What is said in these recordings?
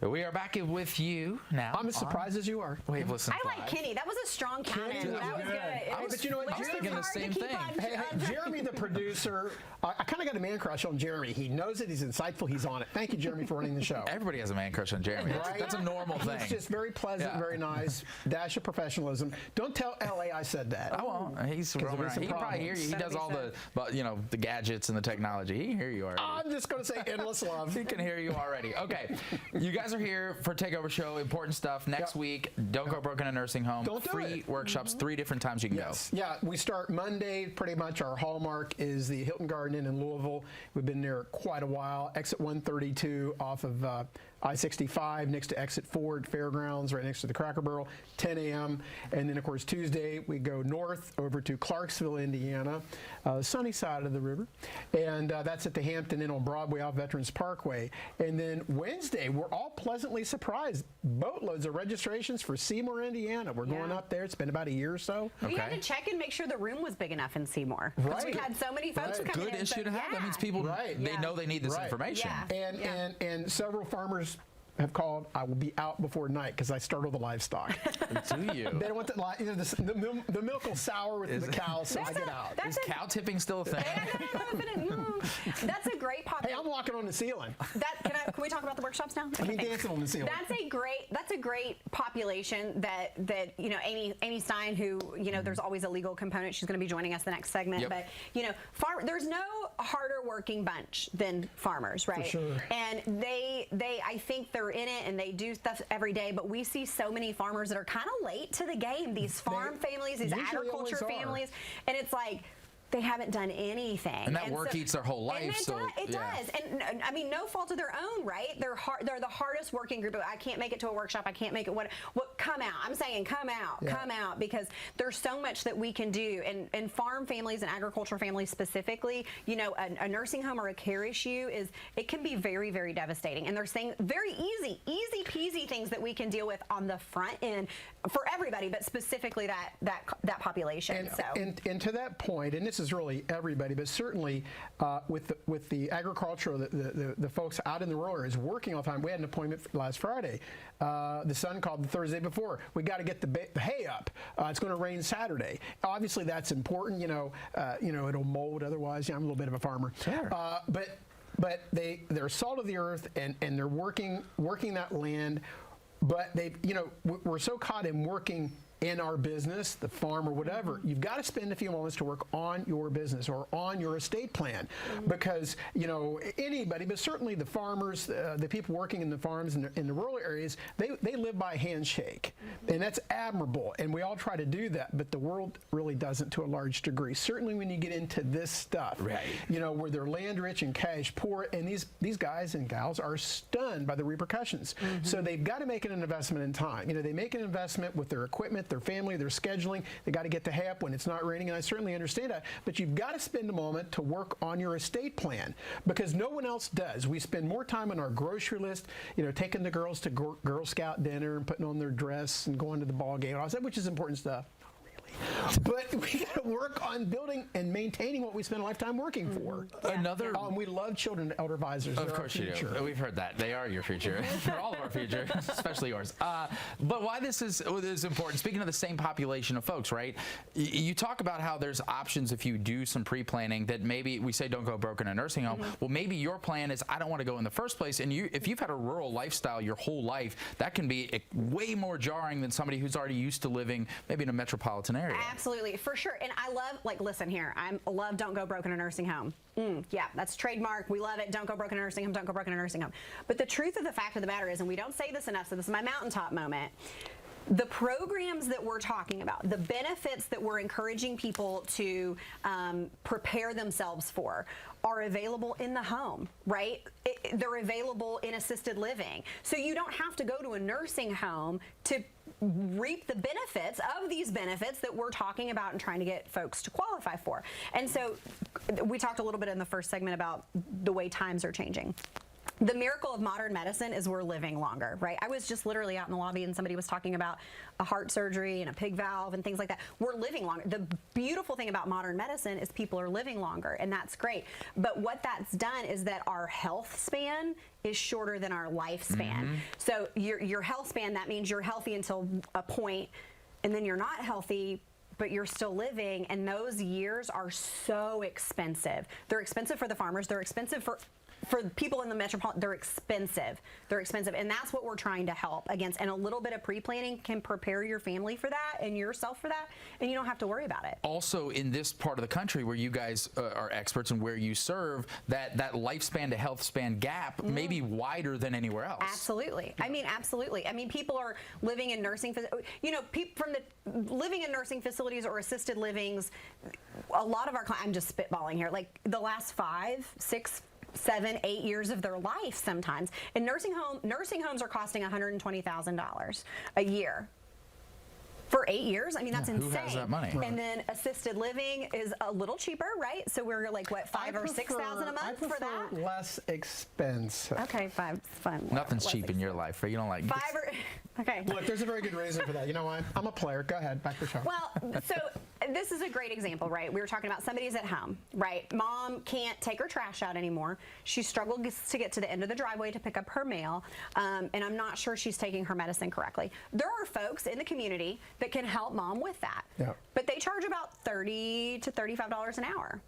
We are back with you now. I'm as surprised as you are. Wave Listen I like Kenny. That was a strong count-in. Kenny was That was good. good. But you know what? I was thinking the same thing. Hey, Jeremy, the producer, I kind of got a man crush on Jeremy. He knows it. He's insightful. He's on it. Thank you, Jeremy, for running the show. Everybody has a man crush on Jeremy. Right? That's a normal thing. He's just very pleasant, very nice, dash of professionalism. Don't tell LA I said that. I won't. He's there'll be roaming around. some He can probably hear you. He That'll does be all sad. the gadgets and the technology. He can hear you already. I'm just going to say endless love. He can hear you already. Okay, you guys are here for Takeover Show. Important stuff. Next week, don't go broke in a nursing home. Don't do Free it. workshops, 3 different times you can go. Yeah, we start Monday. Pretty much our hallmark is the Hilton Garden Inn in Louisville. We've been there quite a while. Exit 132 off of I-65 next to Exit 4 at Fairgrounds, right next to the Cracker Barrel, 10 a.m. And then, of course, Tuesday we go north over to Clarksville, Indiana, sunny side of the river. And that's at the Hampton Inn on Broadway off Veterans Parkway. And then Wednesday, we're all pleasantly surprised. Boatloads of registrations for Seymour, Indiana. We're going up there. It's been about a year or so. We had to check and make sure the room was big enough in Seymour. Because we had so many folks coming in. Good issue to have. Yeah. That means people, they know they need this information. Yeah. And several farmers have called. I will be out before night because I startle the livestock. Do you? They don't want the milk will sour with the cows, so I get out. Is cow tipping still a thing? That's a great Hey, I'm walking on the ceiling. Can we talk about the workshops now? I mean, dancing on the ceiling. That's a great population that Amy Stein, who there's always a legal component. She's going to be joining us the next segment. But there's no harder working bunch than farmers, right? For sure. And I think they're in it and they do stuff every day. But we see so many farmers that are kind of late to the game. These farm families, these agriculture families, and it's like, they haven't done anything. And that work eats their whole life. It does. And I mean, no fault of their own, right? They're the hardest working group. I can't make it to a workshop. I can't make it. What? Come out. I'm saying come out. Come out, because there's so much that we can do. And farm families and agriculture families specifically, a nursing home or a care issue it can be very, very devastating. And they're saying very easy peasy things that we can deal with on the front end for everybody, but specifically that population. And to that point, and this is really everybody, but certainly with the agriculture, the folks out in the rural areas working all the time. We had an appointment last Friday. The son called the Thursday before. We got to get the hay up. It's going to rain Saturday. Obviously, that's important. It'll mold otherwise. I'm a little bit of a farmer. Sure. But they're salt of the earth, and they're working that land. But we're so caught in working in our business, the farm or whatever. You've got to spend a few moments to work on your business or on your estate plan, because anybody, but certainly the farmers, the people working in the farms in the rural areas, they live by a handshake, and that's admirable, and we all try to do that, but the world really doesn't to a large degree. Certainly when you get into this stuff, where they're land rich and cash poor, and these guys and gals are stunned by the repercussions. So they've got to make an investment in time. They make an investment with their equipment, their family, their scheduling. They got to get to HAP when it's not raining, and I certainly understand that. But you've got to spend a moment to work on your estate plan, because no one else does. We spend more time on our grocery list, taking the girls to Girl Scout dinner and putting on their dress and going to the ball game, and all that, which is important stuff. But we got to work on building and maintaining what we spend a lifetime working for. And we love children and elder advisors. Of course you do. We've heard that. They are your future. They're all of our future, especially yours. But why this is important, speaking of the same population of folks, right? You talk about how there's options if you do some pre-planning, that maybe we say don't go broke in a nursing home. Well, maybe your plan is I don't want to go in the first place. And if you've had a rural lifestyle your whole life, that can be way more jarring than somebody who's already used to living maybe in a metropolitan area. Absolutely, for sure. And I love, listen here, I love don't go broke in a nursing home. Yeah, that's trademark. We love it. Don't go broke in a nursing home. Don't go broke in a nursing home. But the truth of the fact of the matter is, and we don't say this enough, so this is my mountaintop moment, the programs that we're talking about, the benefits that we're encouraging people to prepare themselves for, are available in the home, right? They're available in assisted living. So you don't have to go to a nursing home to reap the benefits of these benefits that we're talking about and trying to get folks to qualify for. And so we talked a little bit in the first segment about the way times are changing. the miracle of modern medicine is we're living longer, right? I was just literally out in the lobby and somebody was talking about a heart surgery and a pig valve and things like that. We're living longer. The beautiful thing about modern medicine is people are living longer, and that's great. But what that's done is that our health span is shorter than our lifespan. So your health span, that means you're healthy until a point, and then you're not healthy, but you're still living, and those years are so expensive. They're expensive for the farmers. They're expensive for people in the metropolitan. They're expensive, and that's what we're trying to help against. And a little bit of pre-planning can prepare your family for that and yourself for that, and you don't have to worry about it. Also, in this part of the country where you guys are experts and where you serve, that lifespan to health span gap may be wider than anywhere else. Absolutely. I mean, absolutely. I mean, people are living in nursing, people from the living in nursing facilities or assisted livings. A lot of our clients, I'm just spitballing here, like the last 5, 6, 7, 8 years of their life sometimes. And nursing homes are costing $120,000 a year. For 8 years, I mean, that's insane. Who has that money? And then assisted living is a little cheaper, right? So we're like, what, $5,000 or $6,000 a month for that? Less expensive. Okay, fine. Nothing's cheap in your life, right? You don't like Okay. Look, there's a very good reason for that. You know why? I'm a player. Go ahead, back to the show. Well, so this is a great example, right? We were talking about somebody's at home, right? Mom can't take her trash out anymore. She struggles to get to the end of the driveway to pick up her mail, and I'm not sure she's taking her medicine correctly. There are folks in the community that can help mom with that, but they charge about $30 to $35 an hour.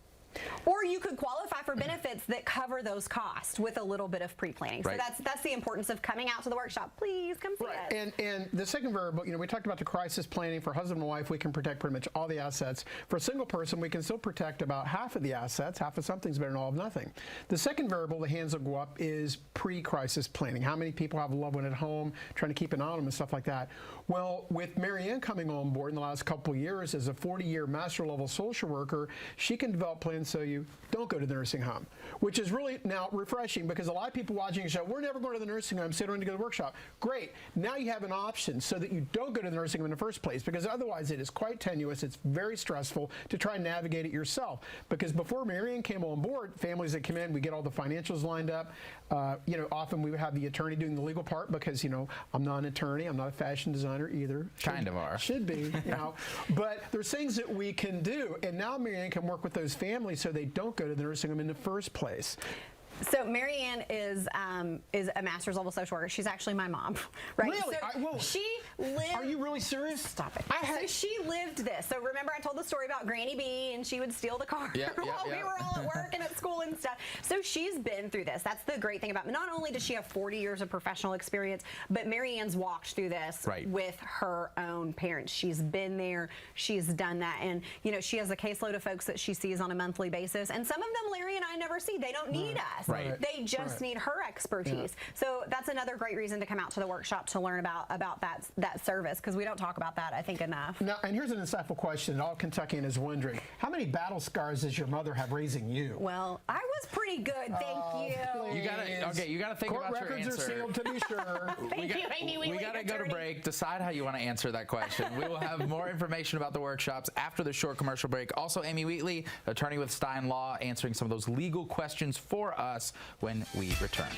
Or you could qualify for benefits that cover those costs with a little bit of pre-planning. Right. So that's the importance of coming out to the workshop. Please come see us. And the second variable, we talked about the crisis planning. For husband and wife, we can protect pretty much all the assets. For a single person, we can still protect about half of the assets. Half of something's better than all of nothing. The second variable, the hands will go up, is pre-crisis planning. How many people have a loved one at home, trying to keep an eye on them and stuff like that? Well, with Marianne coming on board in the last couple of years as a 40-year master level social worker, she can develop plans so you don't go to the nursing home, which is really now refreshing, because a lot of people watching the show, we're never going to the nursing home, so I don't need to go to the workshop. Great. Now you have an option so that you don't go to the nursing home in the first place, because otherwise it is quite tenuous. It's very stressful to try and navigate it yourself. Because before Marianne came on board, families that come in, we get all the financials lined up. Often we would have the attorney doing the legal part, because, I'm not an attorney. I'm not a fashion designer either. Kind of are. Should be, But there's things that we can do. And now Marianne can work with those families so they don't go to the nursing home in the first place. So Marianne is a master's level social worker. She's actually my mom, right? Really? So she lived. Are you really serious? Stop it. So she lived this. So remember, I told the story about Granny B, and she would steal the car while we were all at work and at school and stuff. So she's been through this. That's the great thing about. Not only does she have 40 years of professional experience, but Marianne's walked through this with her own parents. She's been there. She's done that, and she has a caseload of folks that she sees on a monthly basis. And some of them, Larry and I never see. They don't need us. Right. They just need her expertise. So that's another great reason to come out to the workshop to learn about that service, because we don't talk about that, I think, enough. Now, and here's an insightful question. All Kentuckian is wondering, how many battle scars does your mother have raising you? Well, I was pretty good, thank you. You gotta think Court about your records answer. are sealed, to be sure. Thank you, Amy. We gotta go to break. Decide how you want to answer that question. We will have more information about the workshops after the short commercial break. Also, Amy Wheatley, attorney with Stein Law, answering some of those legal questions for us when we return.